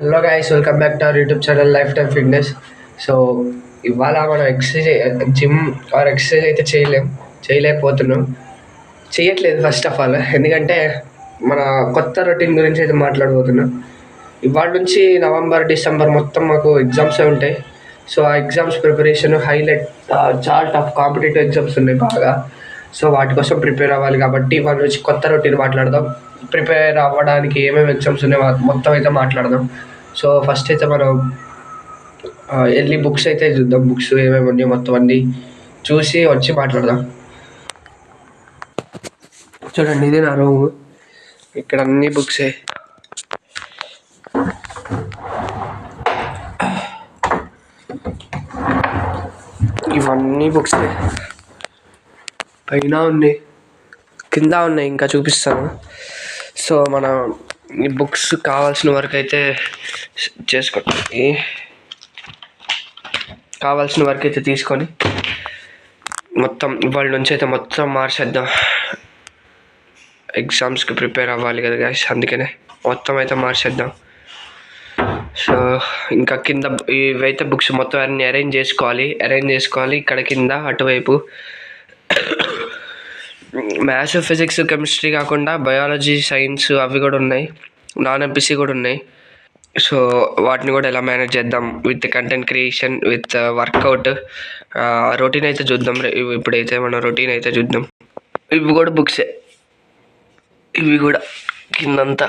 Hello guys, welcome back to our YouTube channel life time fitness. So ఇవాళ మనం gym exercise అయితే చేయలేకపోతున్నాం, చేయట్లేదు ఫస్ట్ ఆఫ్ ఆల్. ఎందుకంటే మన కొత్త రొటీన్ గురించి అయితే మాట్లాడబోతున్నాం. ఇవాళ నుంచి నవంబర్ డిసెంబర్ మొత్తం మాకు ఎగ్జామ్సే ఉంటాయి. సో ఆ ఎగ్జామ్స్ ప్రిపరేషన్ హైలైట్, చాలా టఫ్ కాంపిటేటివ్ ఎగ్జామ్స్ ఉన్నాయి బాగా. సో వాటి కోసం ప్రిపేర్ అవ్వాలి కాబట్టి ఇవాళ నుంచి కొత్త రొటీన్ మాట్లాడదాం. ప్రిపేర్ అవ్వడానికి ఏమేమి ఎగ్జామ్స్ ఉన్నాయో మొత్తం అయితే మాట్లాడదాం. సో ఫస్ట్ అయితే మనం వెళ్ళి బుక్స్ అయితే చూద్దాం. బుక్స్ ఏమేమి ఉన్నాయో మొత్తం అన్నీ చూసి వచ్చి మాట్లాడదాం. చూడండి, ఇది నా రూమ్. ఇక్కడ అన్ని బుక్సే. ఇవన్నీ బుక్సే, పైన ఉన్నాయి, కింద ఉన్నాయి, ఇంకా చూపిస్తాను. సో మన ఈ బుక్స్ కావాల్సిన వరకు అయితే కావాల్సిన వరకు అయితే తీసుకొని మొత్తం ఇవాళ నుంచి అయితే మొత్తం మార్చేద్దాం. ఎగ్జామ్స్కి ప్రిపేర్ అవ్వాలి కదా గాయస్, అందుకనే మొత్తం అయితే మార్చేద్దాం. సో ఇంకా కింద ఇవైతే బుక్స్ మొత్తం అన్ని అరేంజ్ చేసుకోవాలి. ఇక్కడ కింద అటువైపు మ్యాథ్స్, ఫిజిక్స్, కెమిస్ట్రీ కాకుండా బయాలజీ, సైన్స్ అవి కూడా ఉన్నాయి, నాన్ ఎంపీసీ కూడా ఉన్నాయి. సో వాటిని కూడా ఎలా మేనేజ్ చేద్దాం with content creation, with workout, routine అయితే చూద్దాం. ఇప్పుడైతే మనం రొటీన్ అయితే చూద్దాం. ఇవి కూడా బుక్సే, ఇవి కూడా కిందంతా